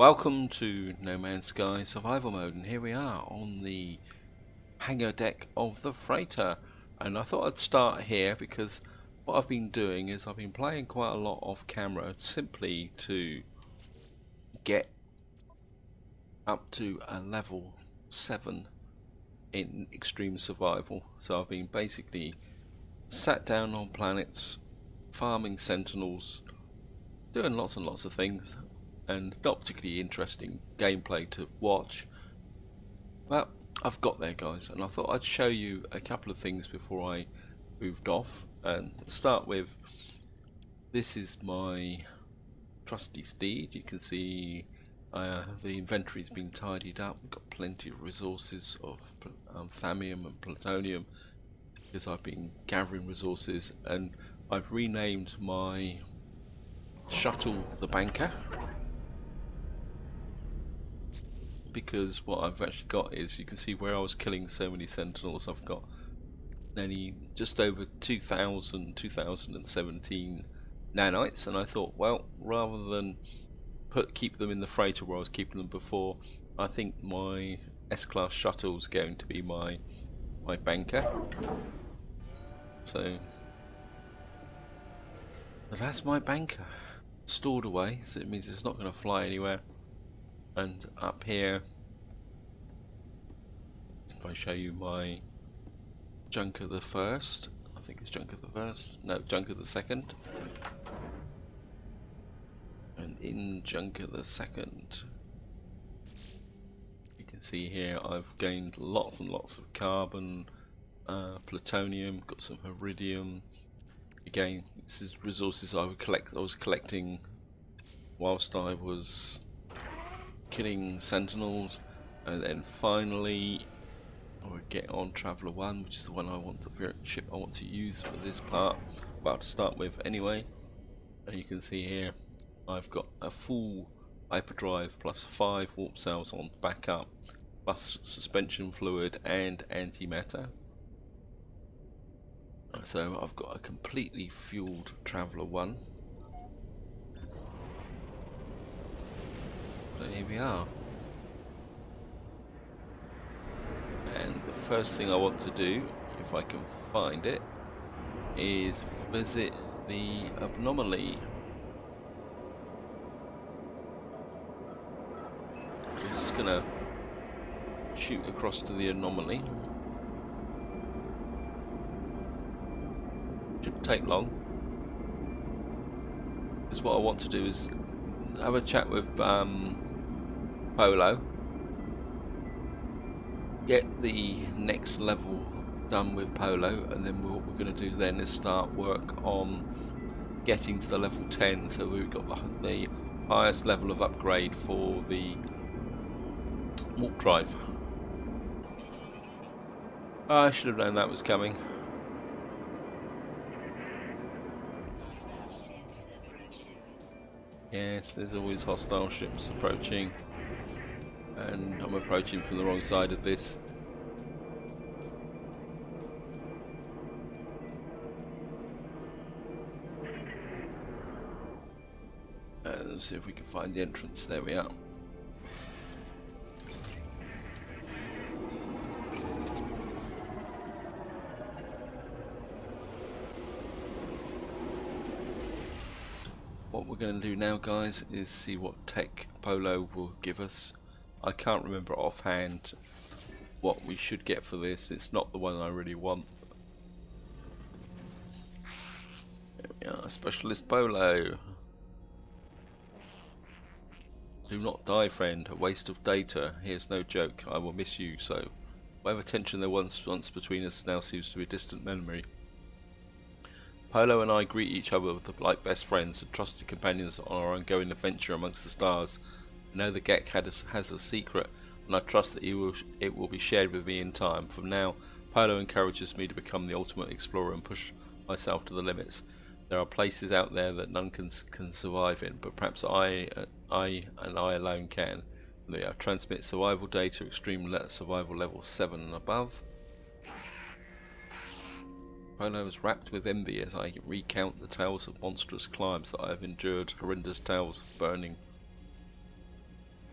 Welcome to No Man's Sky Survival Mode, and here we are on the hangar deck of the freighter. And I thought I'd start here because what I've been doing is I've been playing quite a lot off camera simply to get up to a level 7 in extreme survival. So I've been basically sat down on planets, farming sentinels, doing lots and lots of things, and not particularly interesting gameplay to watch. Well, I've got there, guys, and I thought I'd show you a couple of things before I moved off. And we'll start with, this is my trusty steed. You can see the inventory's been tidied up. We've got plenty of resources of thallium and plutonium because I've been gathering resources, and I've renamed my shuttle the Banker, because what I've actually got is, you can see where I was killing so many sentinels, I've got nearly just over 2017 nanites, and I thought, well, rather than keep them in the freighter where I was keeping them before, I think my S-class shuttle is going to be my Banker. So that's my Banker stored away, so it means it's not going to fly anywhere. And up here, if I show you my Junker the First, I think it's Junker the First, no, Junker the Second. And in Junker the Second, you can see here I've gained lots and lots of carbon, plutonium, got some iridium. Again, this is resources I was collecting whilst I was killing sentinels. And then finally I would get on Traveller 1, which is the one ship I want to use for this part, well, to start with anyway. And you can see here I've got a full hyperdrive plus 5 warp cells on backup, plus suspension fluid and antimatter. So I've got a completely fueled Traveller 1. So here we are. And the first thing I want to do, if I can find it, is visit the anomaly. I'm just gonna shoot across to the anomaly. Shouldn't take long, because what I want to do is have a chat with Polo, get the next level done with Polo, and then what we're going to do then is start work on getting to the level 10, so we've got the highest level of upgrade for the warp drive. I should have known that was coming. Yes, there's always hostile ships approaching, and I'm approaching from the wrong side of this. Let's see if we can find the entrance. There we are. What we're going to do now, guys, is see what tech Polo will give us. I can't remember offhand what we should get for this. It's not the one I really want. There we are, Specialist Polo. Do not die, friend. A waste of data. Here's no joke. I will miss you. So, whatever tension there once between us now seems to be a distant memory. Polo and I greet each other like best friends and trusted companions on our ongoing adventure amongst the stars. I know the Gek has a secret, and I trust that it will be shared with me in time. From now, Polo encourages me to become the ultimate explorer and push myself to the limits. There are places out there that none can survive in, but perhaps I alone can. They transmit survival data, extreme survival level 7 and above. Polo is wrapped with envy as I recount the tales of monstrous climbs that I have endured, horrendous tales of burning.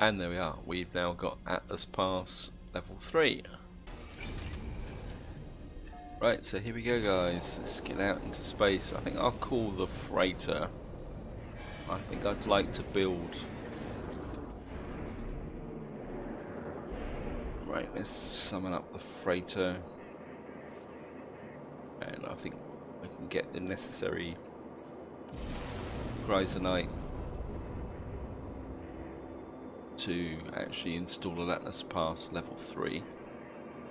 And there we are, we've now got Atlas Pass level 3. Right, so here we go guys, let's get out into space. I think I'll call the freighter. I think I'd like to build... Right, let's summon up the freighter. And I think I can get the necessary Grisonite to actually install an Atlas Pass level 3.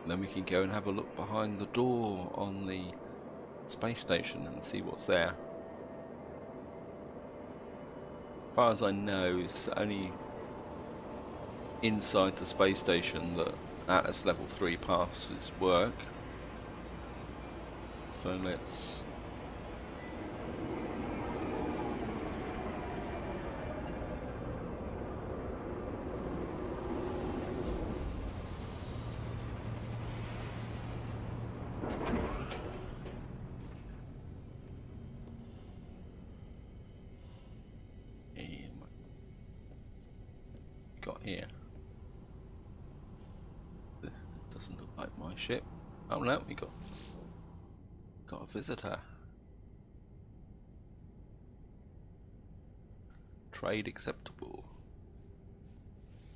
And then we can go and have a look behind the door on the space station and see what's there. As far as I know, it's only inside the space station that Atlas level 3 passes work. So let's... got here. This doesn't look like my ship. Oh no, we got a visitor. Trade acceptable.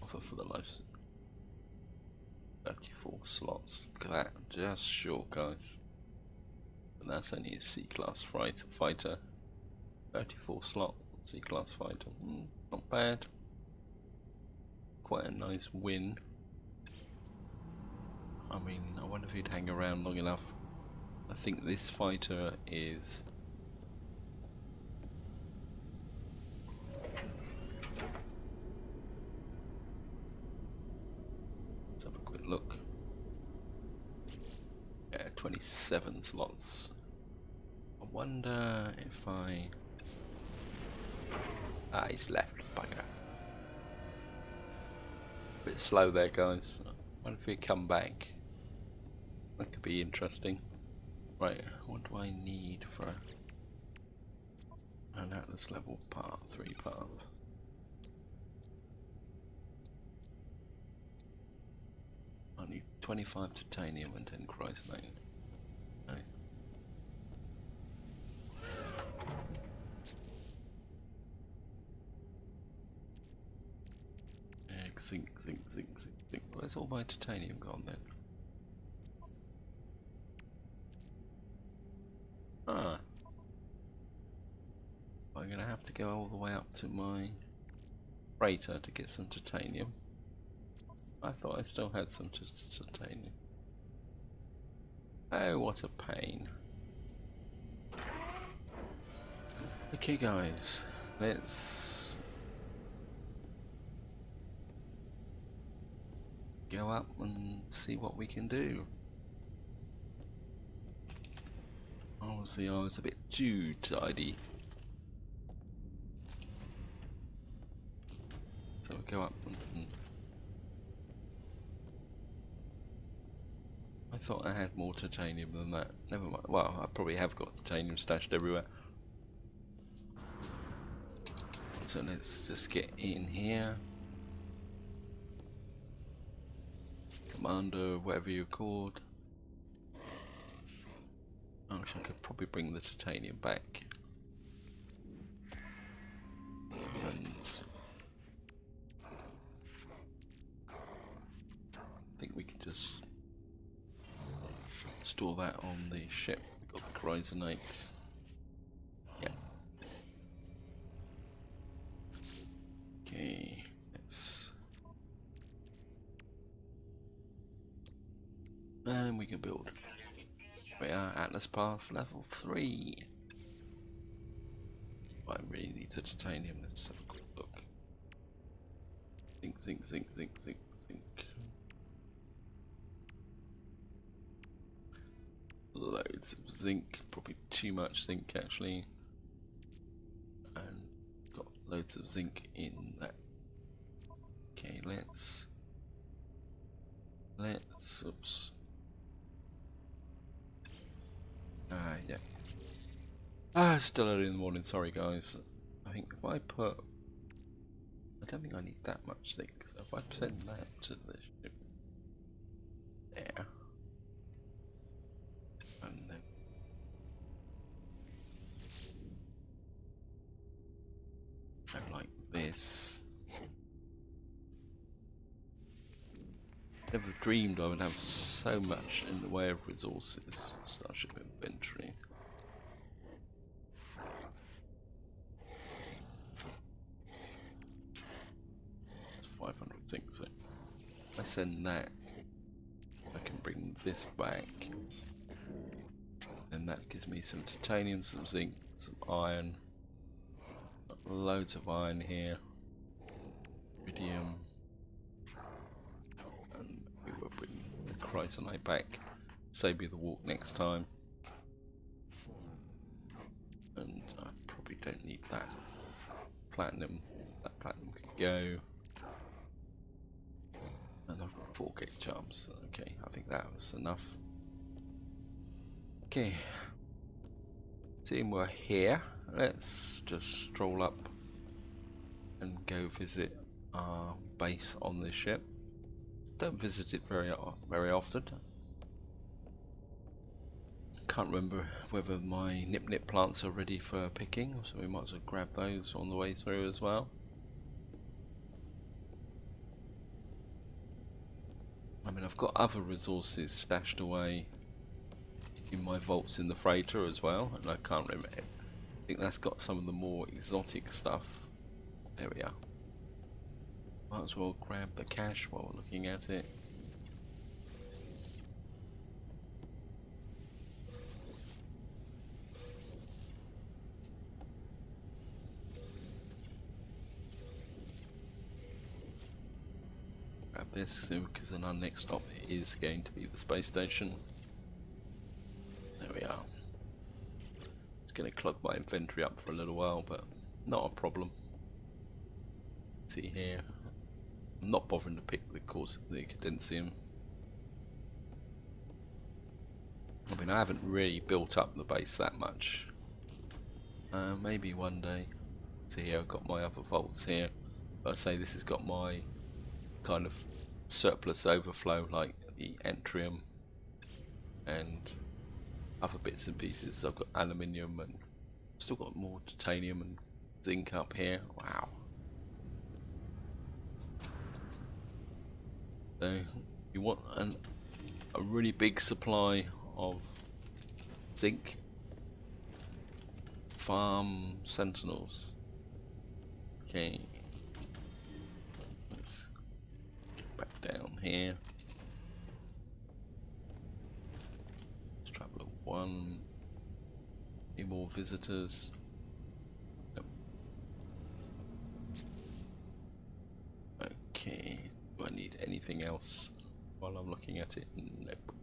Offer for the license. 34 slots. Look at that. Just short, guys. And that's only a C-class fighter. 34 slot C-class fighter. Not bad. Quite a nice win. I mean, I wonder if he'd hang around long enough. I think this fighter is... Let's have a quick look. Yeah, 27 slots. I wonder if I... Ah, he's left, bugger. Bit slow there, guys. I wonder if he'd come back. That could be interesting. Right, what do I need for an Atlas level part 3 part? I need 25 titanium and 10 chrysolite. Okay. Zinc. Where's all my titanium gone then? Ah. I'm gonna have to go all the way up to my freighter to get some titanium. I thought I still had some titanium. Oh, what a pain. Okay guys, let's go up and see what we can do. Obviously I was a bit too tidy. So we go up and I thought I had more titanium than that. Never mind. Well, I probably have got titanium stashed everywhere. So let's just get in here. Commander, whatever you're called. Actually, I could probably bring the titanium back. And I think we can just store that on the ship. We've got the chrysonite. Yeah. Okay, let's... And we can build. We are Atlas Path level 3. I really need to titanium. Let's have a quick look. Zinc. Loads of zinc, probably too much zinc actually. And got loads of zinc in that. Okay, let's oops. Yeah. Still early in the morning, sorry guys. I think if I put I don't think I need that much zinc, so if I send that to the ship there, and then go like this. Never dreamed I would have so much in the way of resources. Starship inventory. That's 500 things. So if I send that, I can bring this back. And that gives me some titanium, some zinc, some iron. Loads of iron here. Iridium. And we will bring the chrysonite back. Save you the walk next time. And I probably don't need that platinum. That platinum could go. And I've got 4 gate charms. Okay, I think that was enough. Okay. Seeing we're here, let's just stroll up and go visit our base on this ship. Don't visit it very often. Can't remember whether my nip plants are ready for picking, so we might as well grab those on the way through as well. I mean, I've got other resources stashed away in my vaults in the freighter as well, and I can't remember. I think that's got some of the more exotic stuff. There we are. Might as well grab the cash while we're looking at it. Grab this because then our next stop is going to be the space station. There we are. It's going to clog my inventory up for a little while, but not a problem. See here, I'm not bothering to pick the course of the cadensium. I mean, I haven't really built up the base that much. Maybe one day. See here, I've got my other vaults here. But I say this has got my kind of surplus overflow, like the Entrium and other bits and pieces. So I've got aluminium and still got more titanium and zinc up here. Wow. So you want a really big supply of zinc. Farm sentinels. Okay. Let's get back down here. Let's traveler 1. Any more visitors? Nope. Okay. Do I need anything else while I'm looking at it? Nope.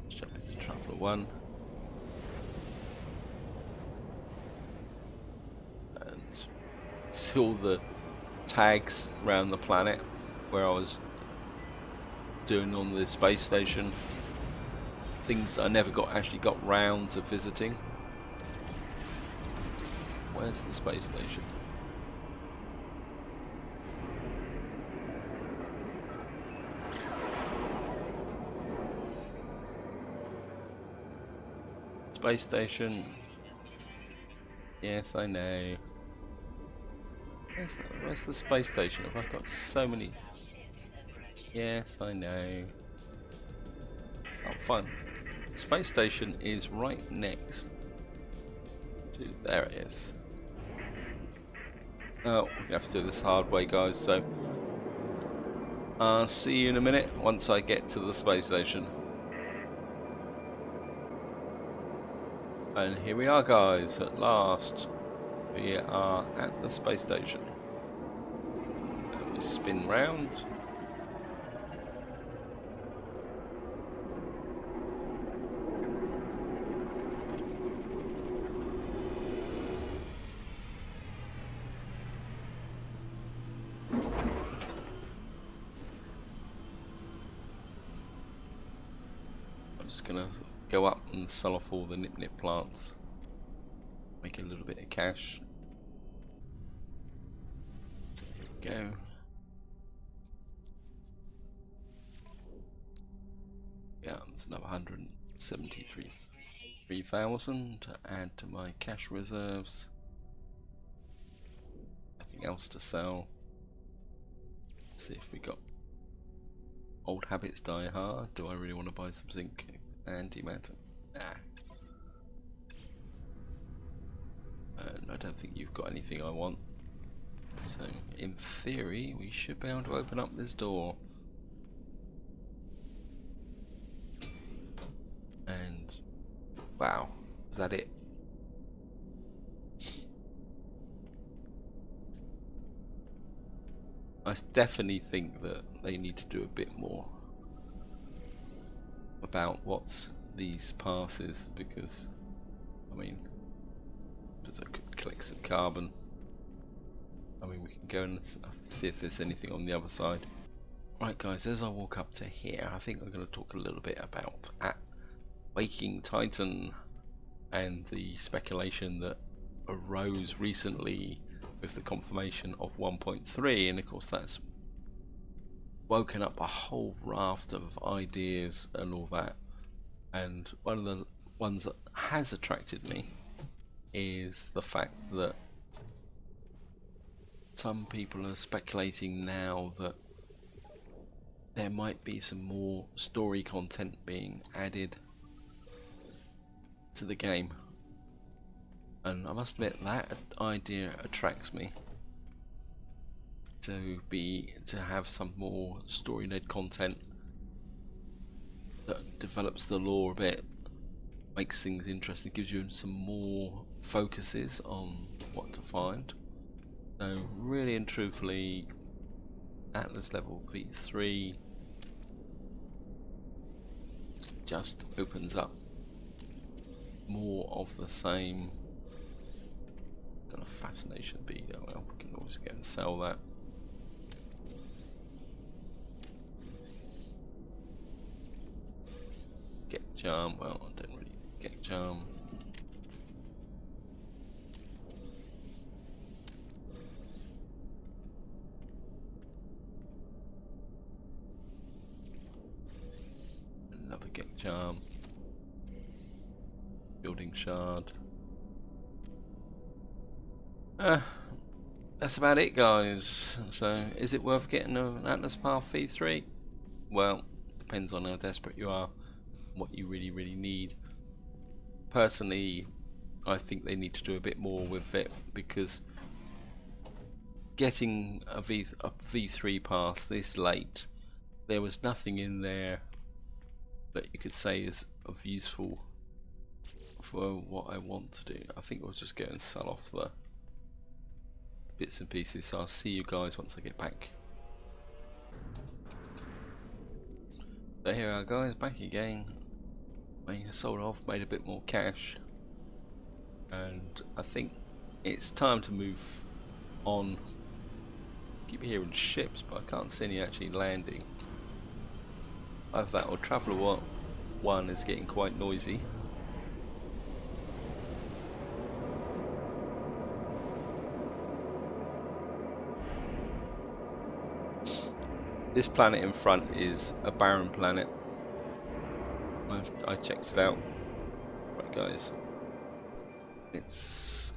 Let's jump into traveler 1. And see all the tags around the planet where I was doing on the space station. Things I never actually got round to visiting. Where's the space station? Space station. Yes, I know. Where's the space station? Have I got so many? Yes, I know. Oh, fine. Space station is right next to. There it is. Oh, we're gonna have to do this hard way, guys. So, I'll see you in a minute once I get to the space station. And here we are, guys. At last, we are at the space station. And we spin round. I'm just gonna go up and sell off all the nip plants. make a little bit of cash. So here we go. Yeah, there's another 173,000 to add to my cash reserves. Nothing else to sell. Let's see if we got old habits die hard. Do I really want to buy some zinc antimatter? Nah. And I don't think you've got anything I want. So in theory we should be able to open up this door. And wow, is that it? I definitely think that they need to do a bit more about what's these passes, because I mean, because I could collect some carbon. I mean, we can go and see if there's anything on the other side. Right guys, as I walk up to here, I think I'm going to talk a little bit about Waking Titan and the speculation that arose recently with the confirmation of 1.3, and of course that's woken up a whole raft of ideas and all that. And one of the ones that has attracted me is the fact that some people are speculating now that there might be some more story content being added to the game. And I must admit that idea attracts me, to have some more story-led content that develops the lore a bit, makes things interesting, gives you some more focuses on what to find. So really and truthfully, Atlas level V3 just opens up more of the same. Got a fascination bead. Oh well, we can always go and sell that. Get charm. Well, I don't really get charm. Another get charm. Building shard. That's about it guys. So is it worth getting an Atlas Path V3? Well, depends on how desperate you are, what you really need. Personally, I think they need to do a bit more with it, because getting a V3 pass this late, there was nothing in there that you could say is of useful for what I want to do. I think we'll just go and sell off the bits and pieces. So I'll see you guys once I get back. So here we are guys, back again. I sold off, made a bit more cash, and I think it's time to move on. Keep hearing ships, but I can't see any actually landing. Either that or Traveller 1 is getting quite noisy. This planet in front is a barren planet. I checked it out. Right guys, it's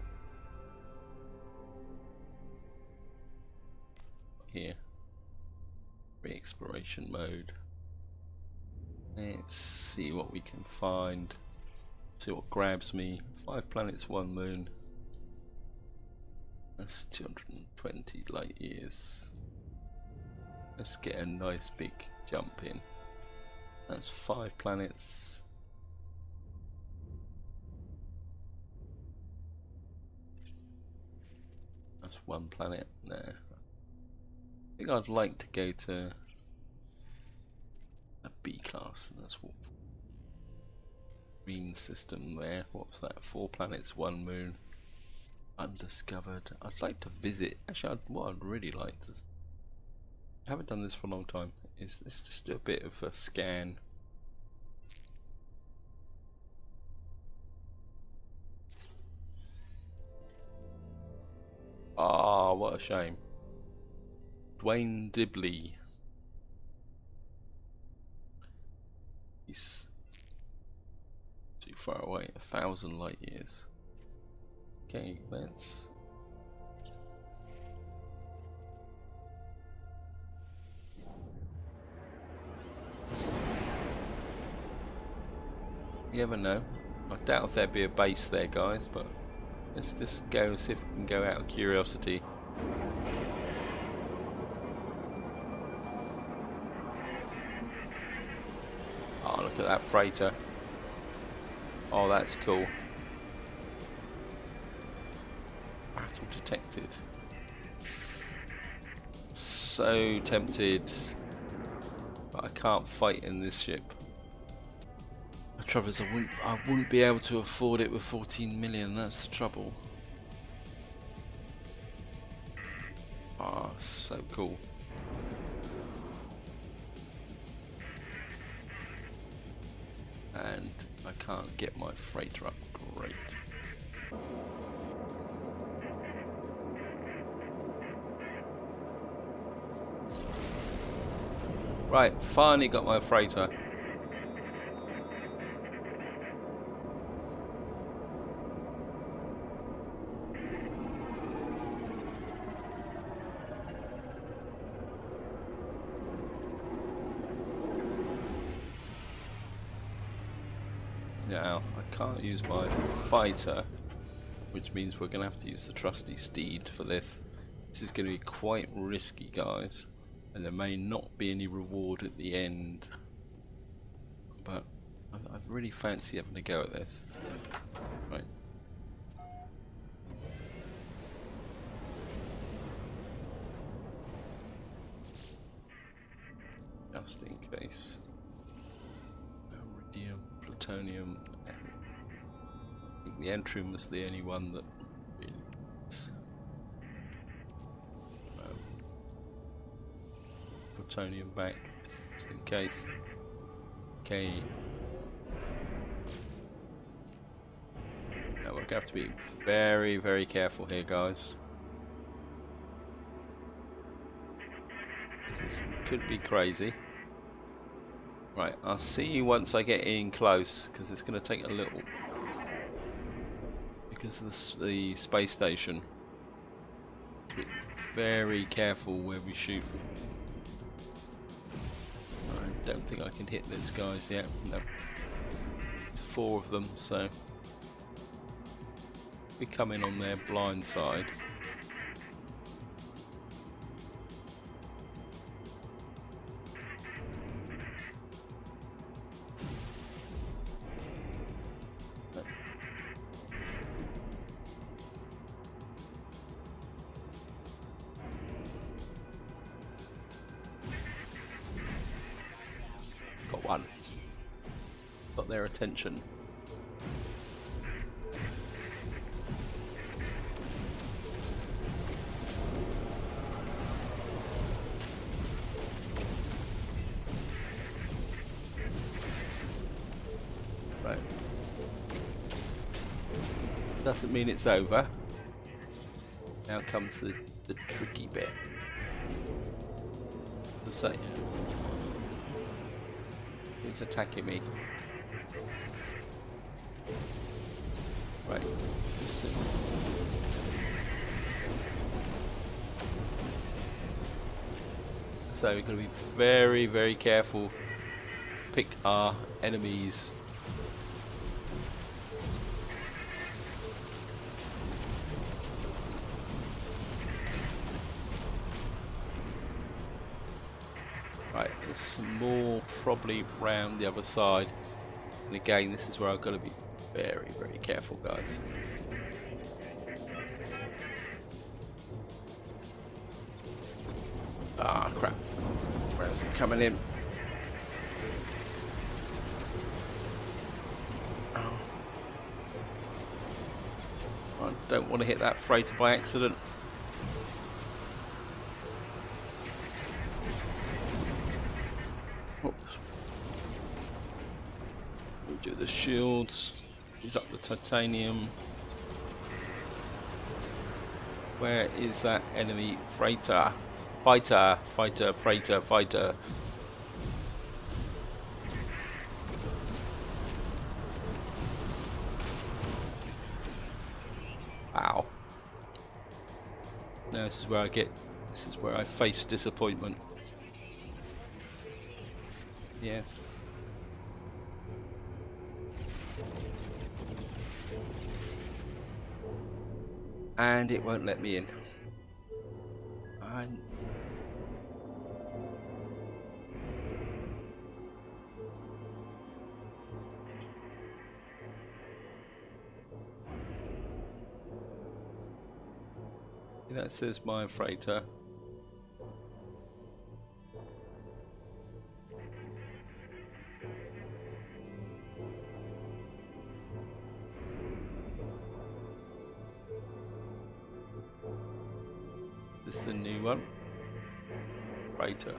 here, re-exploration mode. Let's see what we can find, see what grabs me. 5 planets, 1 moon. That's 220 light years. Let's get a nice big jump in. That's 5 planets. That's 1 planet. No. I think I'd like to go to a B class. And that's what green system there. What's that? 4 planets, 1 moon. Undiscovered. I'd like to visit. Actually, what I'd really like to. I haven't done this for a long time. Let's just do a bit of a scan. what a shame. Dwayne Dibley. He's too far away, 1,000 light years. Okay, let's... You never know. I doubt if there'd be a base there, guys, but let's just go and see if we can go out of curiosity. Oh, look at that freighter. Oh, that's cool. Battle detected. So tempted, but I can't fight in this ship. The trouble is I wouldn't be able to afford it with 14 million, that's the trouble. Ah, so cool. And I can't get my freighter up, great. Right, finally got my freighter. Now, I can't use my fighter, which means we're going to have to use the trusty steed for this. This is going to be quite risky, guys, and there may not be any reward at the end, but I really fancy having a go at this. Right. Just in case. Iridium, plutonium. I think the Entrum was the only one that really is. Plutonium back, just in case. Okay. Now we're going to have to be very, very careful here, guys. This could be crazy. Right, I'll see you once I get in close, because it's going to take a little. Because of the space station. Be very careful where we shoot. I don't think I can hit those guys yet. No. 4 of them, so we come in on their blind side. Got one. Got their attention. Right. Doesn't mean it's over. Now comes the tricky bit. Just say, who's attacking me? Right. Listen. So we've got to be very, very careful. Pick our enemies. Right, there's some more probably round the other side. And again, this is where I've got to be very, very careful, guys. Ah, crap. Where's it coming in? Oh. I don't want to hit that freighter by accident. Oops. We'll do the shields. Use up the titanium. Where is that enemy freighter? Fighter, fighter, freighter, fighter. Wow. Now this is where this is where I face disappointment. Yes. And it won't let me in. That says my freighter. This is the new one. Freighter.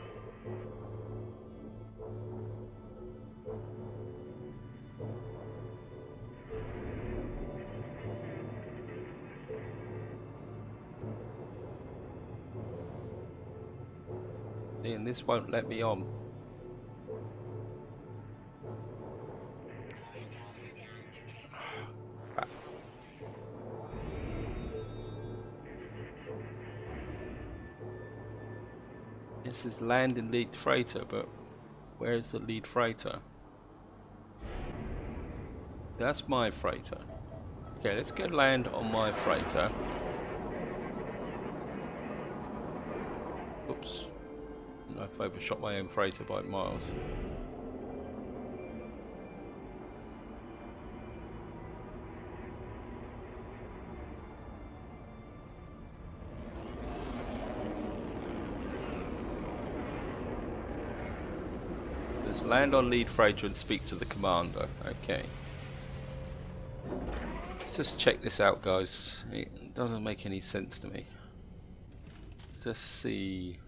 And this won't let me on. This is land and lead freighter, but where is the lead freighter? That's my freighter. Okay, let's go land on my freighter. Oops. I've overshot my own freighter by miles. Let's land on lead freighter and speak to the commander. Okay. Let's just check this out, guys. It doesn't make any sense to me. Let's just see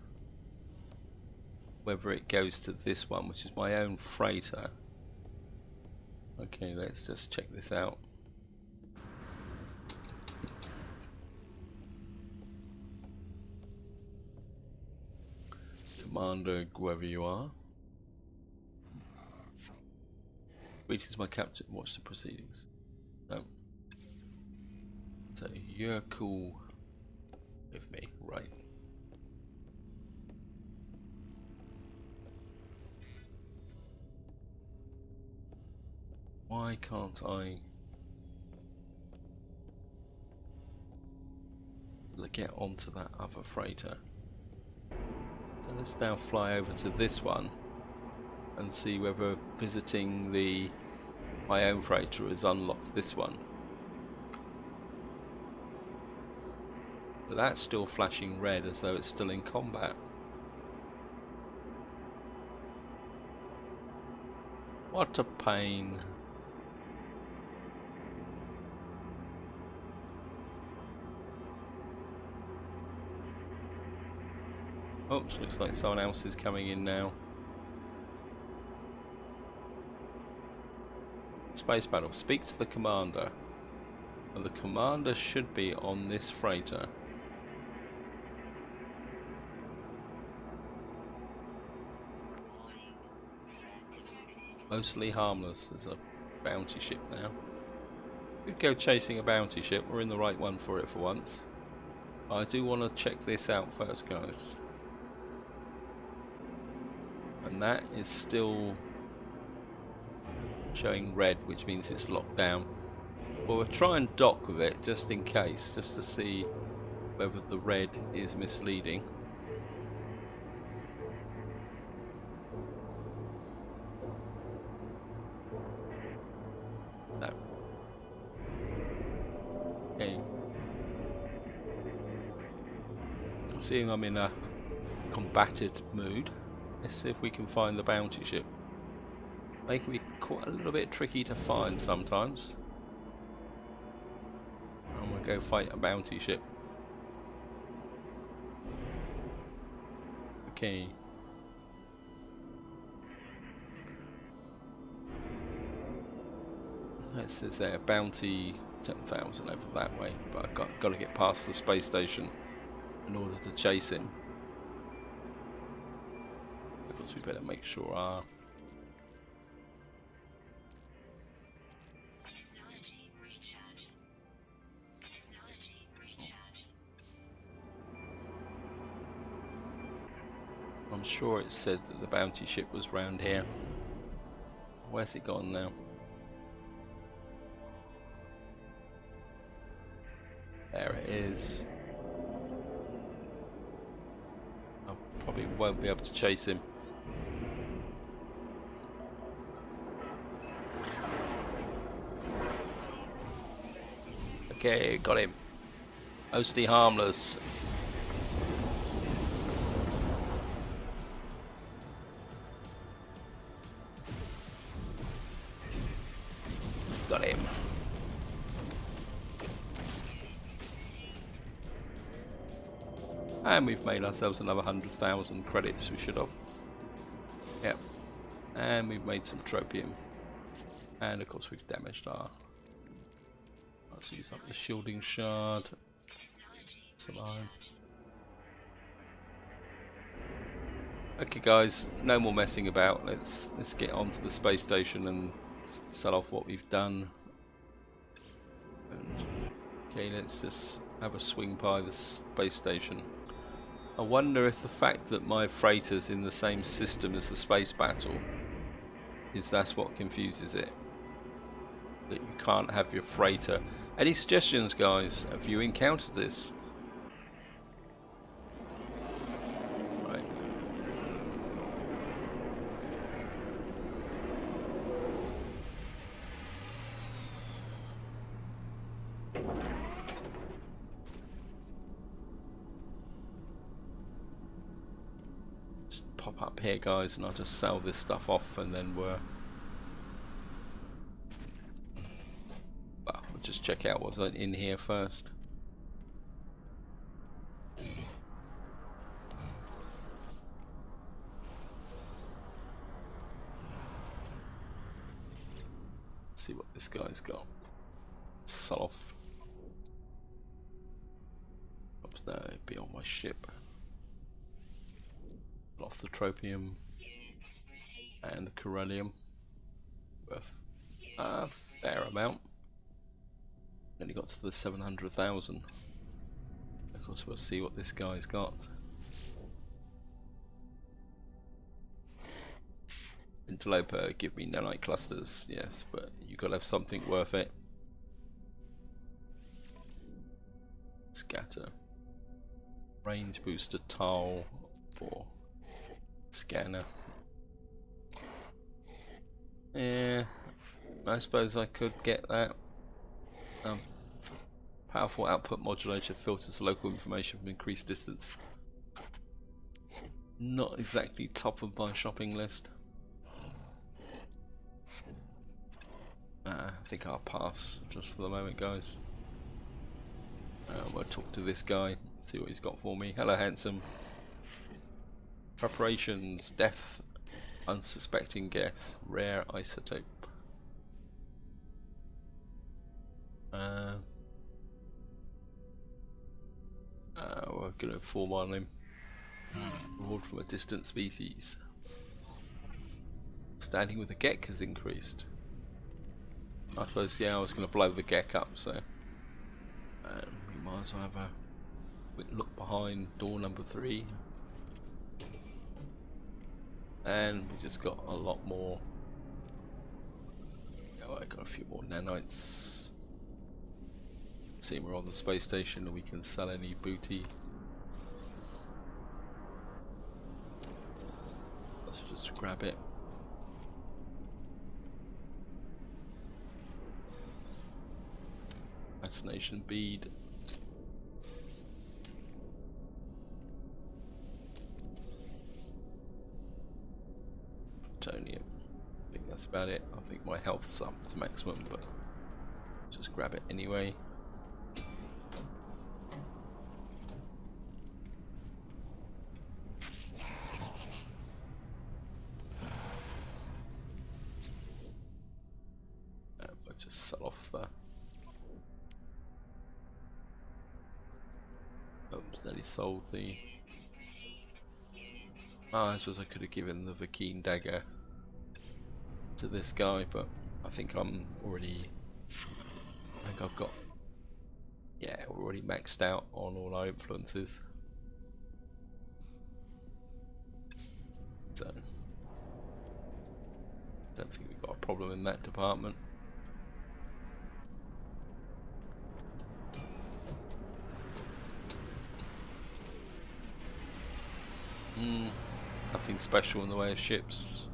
whether it goes to this one, which is my own freighter. Okay, let's just check this out. Commander, whoever you are. Reaches my captain. Watch the proceedings. No. So you're cool with me, right? Why can't I get onto that other freighter? So let's now fly over to this one and see whether visiting my own freighter has unlocked this one. But that's still flashing red as though it's still in combat. What a pain. Oops, looks like someone else is coming in now. Space battle. Speak to the commander. And the commander should be on this freighter. Mostly harmless. There's a bounty ship now. We'd go chasing a bounty ship. We're in the right one for it for once. I do want to check this out first, guys. And that is still showing red, which means it's locked down. Well, we'll try and dock with it just in case, just to see whether the red is misleading. No. Okay. Seeing I'm in a combated mood, let's see if we can find the bounty ship. They can be quite a little bit tricky to find sometimes. I'm gonna go fight a bounty ship. Okay. This is there, bounty 10,000 over that way, but I've got to get past the space station in order to chase him. Because we better make sure our I'm sure it said that the bounty ship was round here. Where's it gone now? There it is. I probably won't be able to chase him. Okay, got him. Mostly harmless. Got him. And we've made ourselves another 100,000 credits. We should have. Yep. And we've made some tropium. And of course we've damaged our... Let's use up the shielding shard. Survive. Okay guys, no more messing about. Let's get onto the space station and sell off what we've done. And, okay, let's just have a swing by the space station. I wonder if the fact that my freighter's in the same system as the space battle is that's what confuses it. That you can't have your freighter. Any suggestions, guys? Have you encountered this? Right. Just pop up here, guys, and I'll just sell this stuff off, and then we're... Just check out what's in here first. See what this guy's got. Sell off. Up there, be on my ship. Sell off the tropium and the corellium. Worth a fair amount. Only got to the 700,000. Of course, we'll see what this guy's got. Interloper, give me nanite clusters. Yes, but you got to have something worth it. Scatter. Range booster tile or scanner. Yeah, I suppose I could get that. Powerful output modulator filters local information from increased distance. Not exactly top of my shopping list. I think I'll pass just for the moment, guys. We'll talk to this guy, see what he's got for me. Hello, handsome. Preparations, death, unsuspecting guess, rare isotope. We're going to inform on him. Reward from a distant species. Standing with the Gek has increased. I suppose, yeah, I was going to blow the Gek up, so we might as well have a quick look behind door number 3. And we just got a lot more. Oh, I got a few more nanites. See, we're on the space station and we can sell any booty. Let's just grab it. Fascination bead. Plutonium. I think that's about it. I think my health's up to maximum, but just grab it anyway. Just sell off the Steady sold the... I suppose I could have given the Vakeen dagger to this guy, but I think I'm already... I think I've got... Yeah, we're already maxed out on all our influences. So... don't think we've got a problem in that department. Nothing special in the way of ships.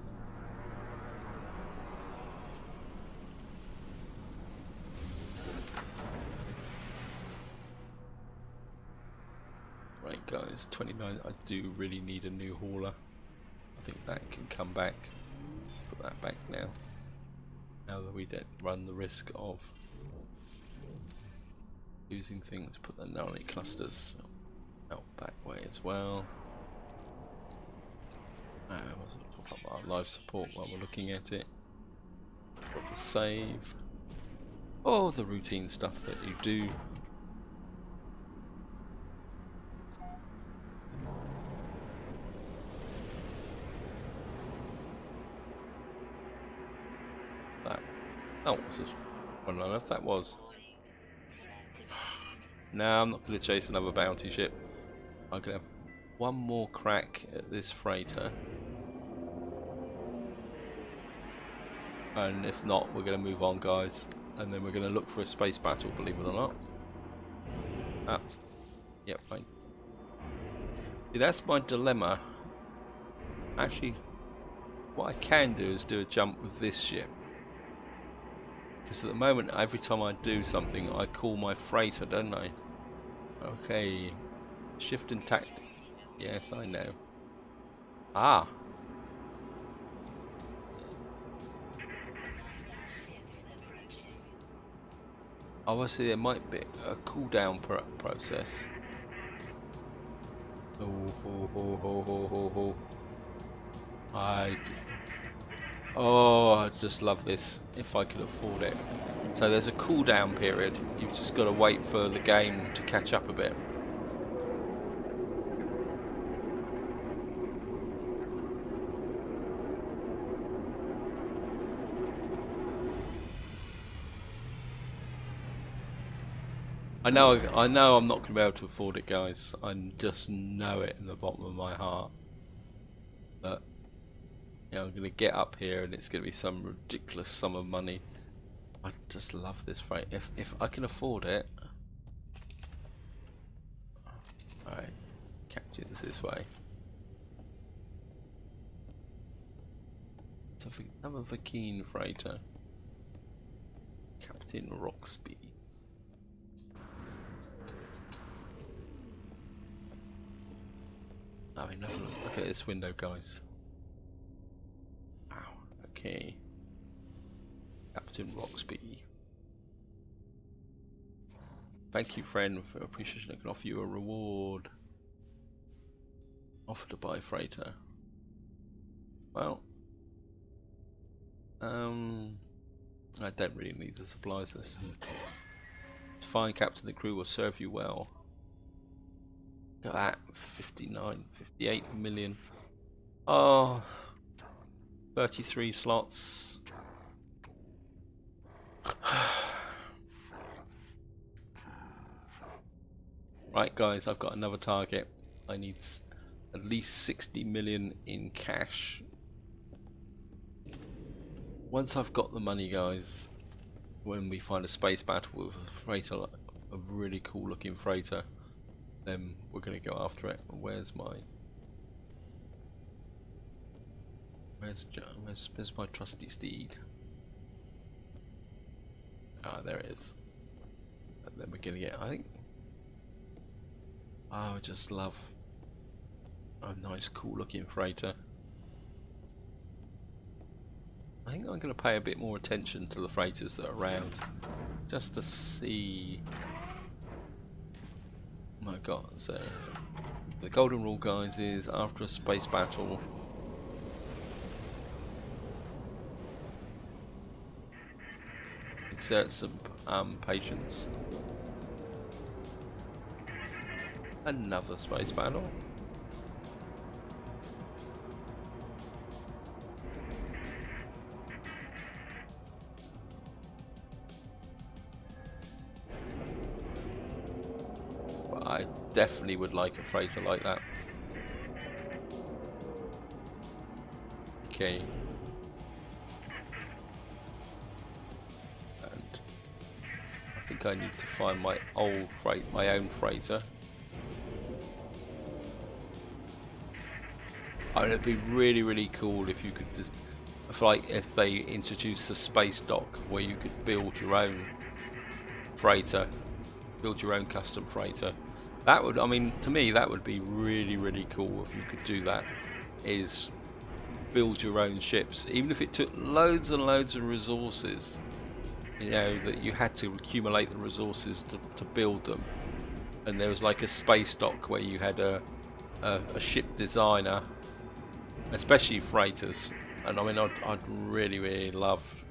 Right guys, 29, I do really need a new hauler. I think that can come back. Put that back now. Now that we don't run the risk of losing things, put the Nari clusters out that way as well. Let's top up our life support while we're looking at it. Drop a save. Oh, the routine stuff that you do. That. Oh, what's this? I don't know if that was. No, I'm not going to chase another bounty ship. I'm going to have one more crack at this freighter. And if not, we're going to move on, guys. And then we're going to look for a space battle, believe it or not. Ah. Yep, fine. See, that's my dilemma. Actually, what I can do is do a jump with this ship. Because at the moment, every time I do something, I call my freighter, don't I? Okay. Shift in tactic. Yes, I know. Ah. Obviously, there might be a cooldown process. I just love this. If I could afford it. So there's a cooldown period. You've just got to wait for the game to catch up a bit. I know I'm not going to be able to afford it, guys. I just know it in the bottom of my heart. But yeah, I'm going to get up here and it's going to be some ridiculous sum of money. I just love this freight. If I can afford it. Alright, captain's this way. So another Vakeen freighter. Captain Roxby. I mean, look at this window, guys. Wow. Okay. Captain Roxby. Thank you, friend, for appreciation. I can offer you a reward. Offer to buy freighter. Well, I don't really need the supplies. This. It's fine, Captain. The crew will serve you well. Look at that, 58 million. Oh, 33 slots. Right, guys, I've got another target. I need at least 60 million in cash. Once I've got the money, guys, when we find a space battle with a freighter, a really cool looking freighter, then we're going to go after it. Where's my trusty steed? Ah, there it is. And then we're going to get, I think, I just love a nice cool looking freighter. I think I'm going to pay a bit more attention to the freighters that are around, just to see. Oh my god, so the golden rule, guys, is after a space battle, exert some patience. Another space battle. But I definitely would like a freighter like that. Okay. And I think I need to find my own freighter. I mean, it'd be really, really cool if you could just, if they introduced the space dock where you could build your own freighter, build your own custom freighter. That would, I mean, to me, that would be really, really cool if you could do that. Is build your own ships, even if it took loads and loads of resources. You know, that you had to accumulate the resources to build them. And there was like a space dock where you had a ship designer, especially freighters. And I mean, I'd really, really love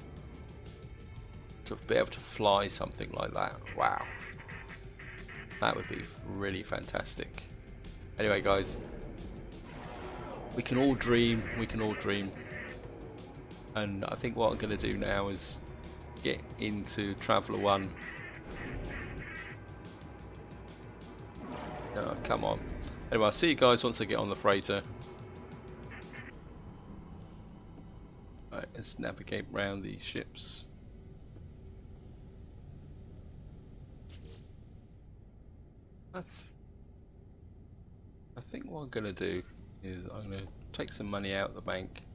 to be able to fly something like that. Wow, that would be really fantastic. Anyway, guys, we can all dream. We can all dream. And I think what I'm going to do now is get into Traveller 1. Oh, come on. Anyway, I'll see you guys once I get on the freighter. Right, let's navigate around these ships. I think what I'm going to do is I'm going to take some money out of the bank.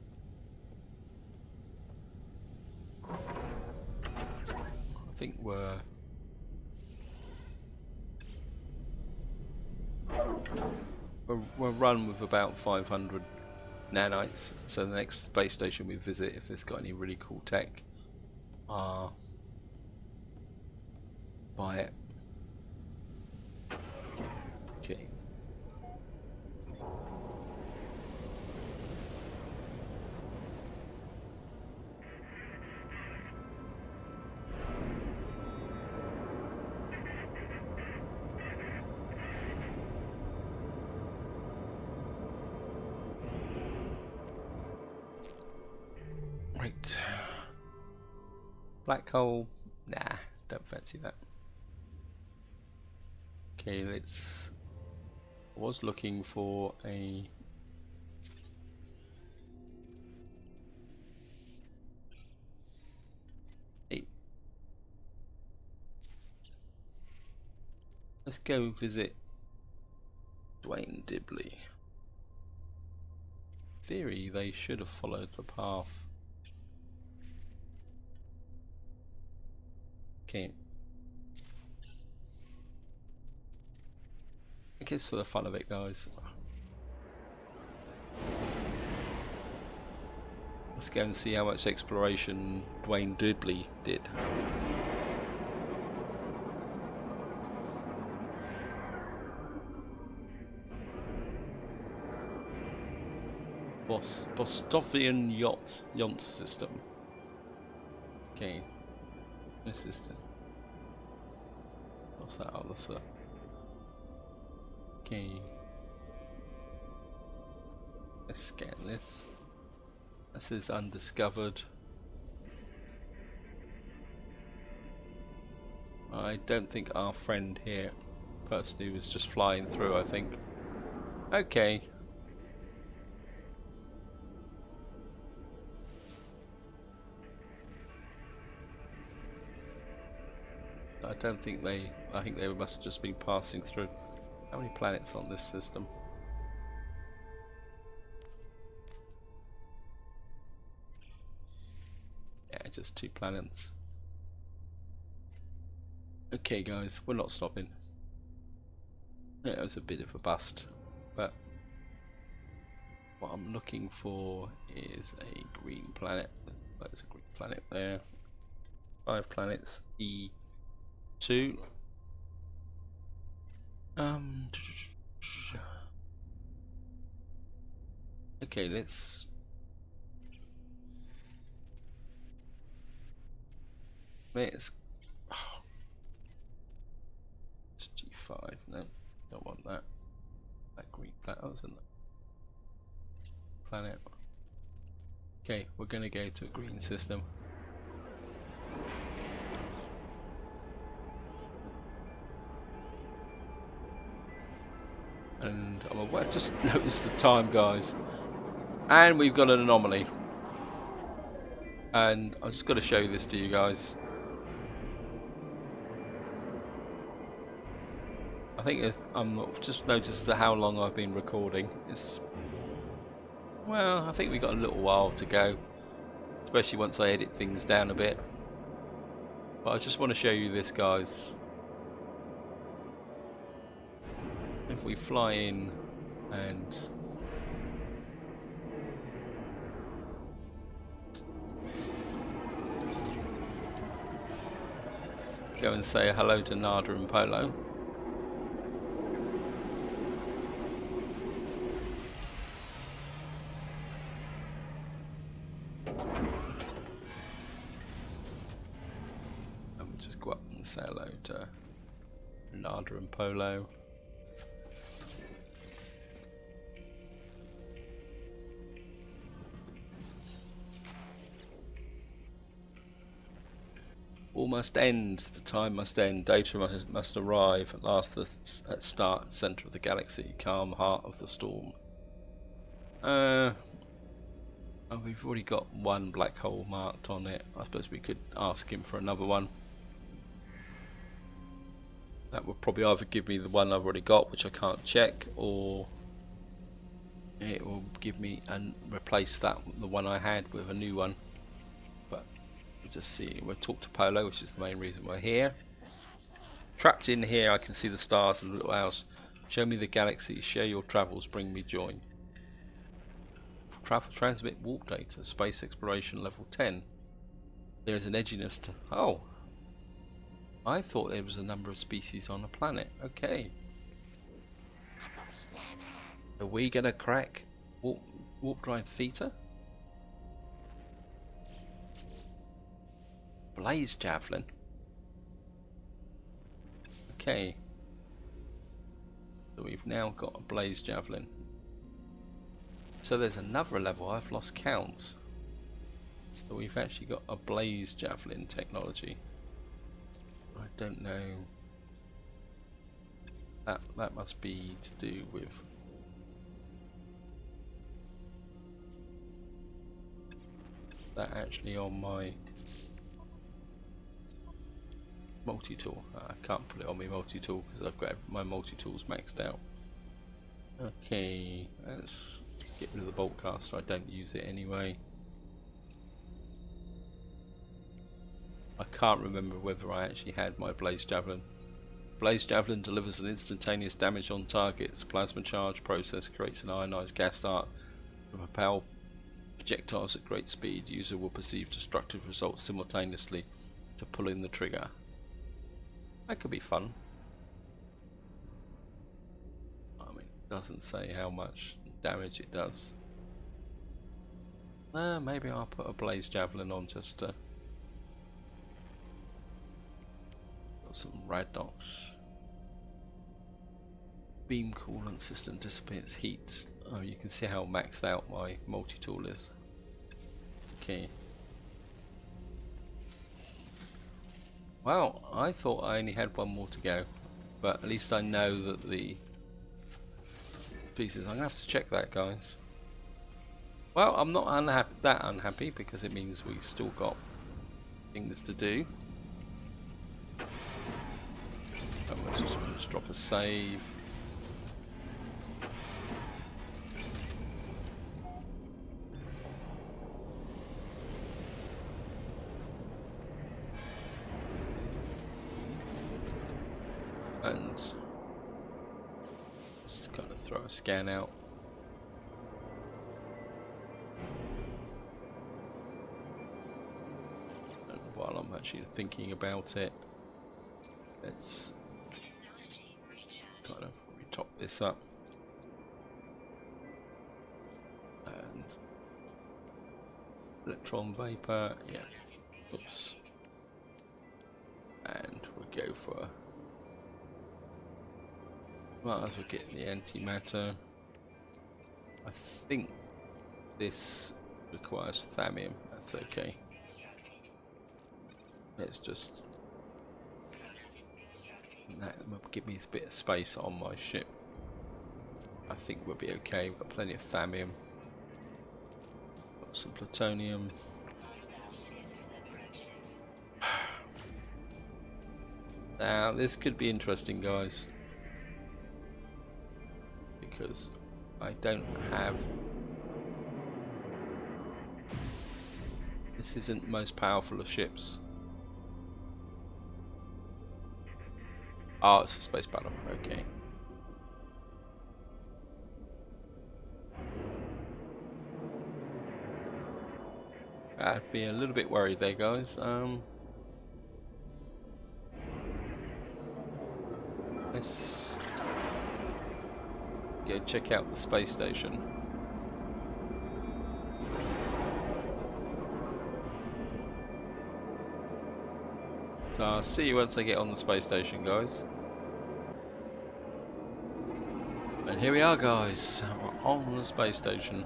I think we'll run with about 500 nanites. So the next space station we visit, if it's got any really cool tech, buy it. Okay. Right. Black hole. Nah, don't fancy that. Okay, let's. I was looking for a. Let's go visit Dwayne Dibley. In theory, they should have followed the path. Okay. I guess for the fun of it, guys. Let's go and see how much exploration Dwayne Dibley did. Bostovian yacht system. Okay. This is the. What's that other stuff? Okay. Let's scan this. This is undiscovered. I don't think our friend here, person who was just flying through, I think. Okay. I don't think they. I think they must have just been passing through. How many planets on this system? Yeah, just 2 planets. Okay, guys, we're not stopping. Yeah, it was a bit of a bust, but what I'm looking for is a green planet. There's a green planet there. 5 planets. E2. Okay, let's. It's G5. No, don't want that. was a planet. Okay, we're going to go to a green system. And I'm aware, just notice the time, guys. And we've got an anomaly. And I've just got to show this to you guys. I think I'm just noticed how long I've been recording. Well, I think we've got a little while to go, especially once I edit things down a bit. But I just want to show you this, guys. If we fly in and go and say hello to Nada and Polo. And we'll just go up and say hello to Nada and Polo. All must end. The time must end. Data must arrive at last. At start, center of the galaxy, calm heart of the storm. Oh, we've already got one black hole marked on it. I suppose we could ask him for another one. That would probably either give me the one I've already got, which I can't check, or it will give me and replace the one I had with a new one. But we'll just see. We'll talk to Polo, which is the main reason we're here. Trapped in here, I can see the stars and the little house. Show me the galaxy. Share your travels. Bring me joy. Transmit warp data. Space exploration level 10. There is an edginess to. Oh, I thought there was a number of species on a planet. Okay. Are we gonna crack warp drive theta? Blaze javelin. Okay. So we've now got a blaze javelin. So there's another level. I've lost count. So we've actually got a blaze javelin technology. I don't know. That must be to do with that actually on my multi-tool. I can't put it on my multi-tool because I've got my multi-tools maxed out. Okay, let's get rid of the bolt caster. I don't use it anyway. I can't remember whether I actually had my blaze javelin. Blaze javelin delivers an instantaneous damage on targets. Plasma charge process creates an ionized gas arc to propel projectiles at great speed. User will perceive destructive results simultaneously to pull in the trigger. That could be fun. I mean, it doesn't say how much damage it does. Maybe I'll put a blaze javelin on just to. Got some Radnox. Beam coolant system dissipates heat. Oh, you can see how maxed out my multi-tool is. Okay. Well, I thought I only had one more to go, but at least I know that the pieces. I'm gonna have to check that, guys. Well, I'm not that unhappy because it means we still got things to do. Let's drop a save. And just kind of throw a scan out. And while I'm actually thinking about it, let's kind of top this up. And electron vapor, yeah. Oops. And we'll go for. Might as well get the antimatter. I think this requires thamium. That's okay. Let's just... that will give me a bit of space on my ship. I think we'll be okay. We've got plenty of thamium. Got some plutonium. Now this could be interesting, guys, because I don't have... this isn't the most powerful of ships. Oh, it's a space battle. Okay. I'd be a little bit worried there, guys. Let's go check out the space station. So I'll see you once I get on the space station, guys. And here we are, guys, on the space station.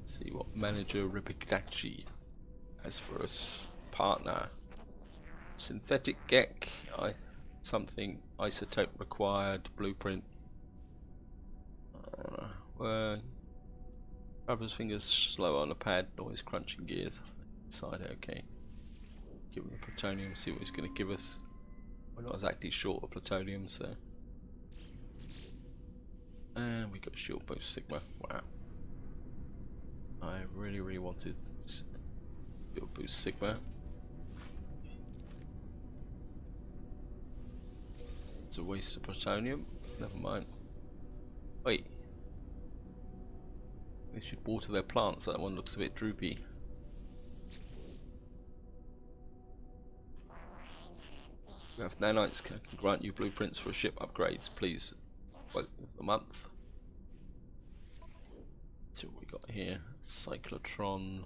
See what Manager Ribigdachi has for us. Partner. Synthetic Gek. Something isotope required. Blueprint. Rubber's fingers slow on the pad. Noise crunching gears. Inside. Okay. Give him the plutonium. See what he's going to give us. We're not exactly short of plutonium, so. And we got shield boost Sigma. Wow. I really wanted shield boost Sigma. It's a waste of plutonium. Never mind. Wait. They should water their plants. That one looks a bit droopy. We have nanites can grant you blueprints for ship upgrades. Please quote the month. See what we got here. Cyclotron,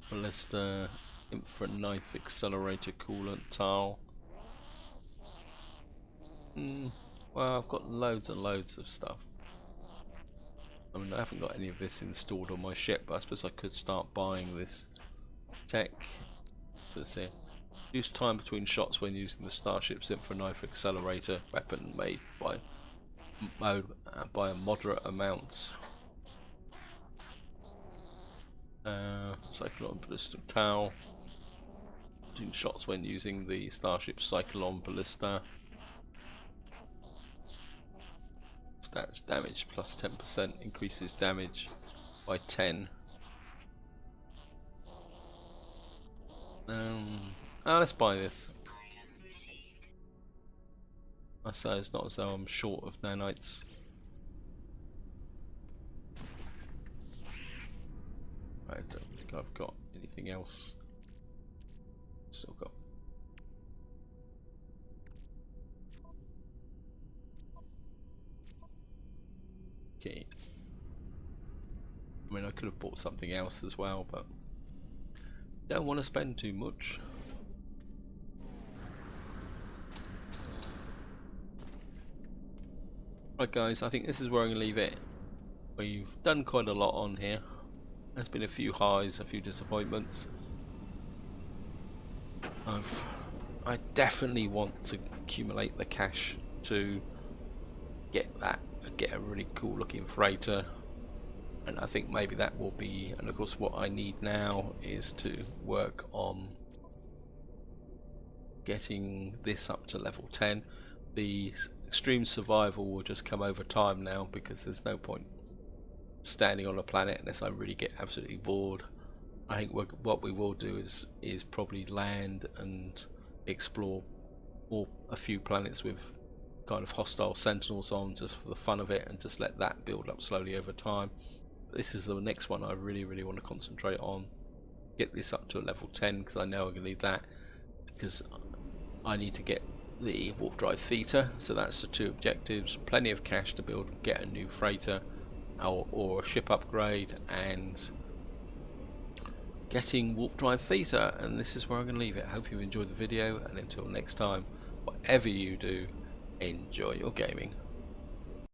ballista, infra knife accelerator, coolant, tile. Well, I've got loads and loads of stuff. I mean, I haven't got any of this installed on my ship, but I suppose I could start buying this tech. So see, use time between shots when using the Starship's infra knife accelerator weapon made by a moderate amount. Cyclone ballistic towel. Between shots when using the Starship's Cyclone ballista. Stats damage plus 10%, increases damage by 10. Let's buy this. I say it's not as though I'm short of nanites. I don't think I've got anything else. Still got. Okay. I mean, I could have bought something else as well, but don't want to spend too much. Right, guys, I think this is where I'm going to leave it. We've done quite a lot on here. There's been a few highs, a few disappointments. I definitely want to accumulate the cash to get a really cool looking freighter, and I think maybe that will be, and of course what I need now is to work on getting this up to level 10. The extreme survival will just come over time now, because there's no point standing on a planet unless I really get absolutely bored. I think what we will do is probably land and explore a few planets with kind of hostile sentinels on, just for the fun of it, and just let that build up slowly over time. But this is the next one I really want to concentrate on. Get this up to a level 10, because I know I'm going to need that, because I need to get the warp drive theta, so that's the two objectives. Plenty of cash to build, get a new freighter, or a ship upgrade and getting warp drive theta. And this is where I'm going to leave it. Hope you enjoyed the video, and until next time, whatever you do, enjoy your gaming.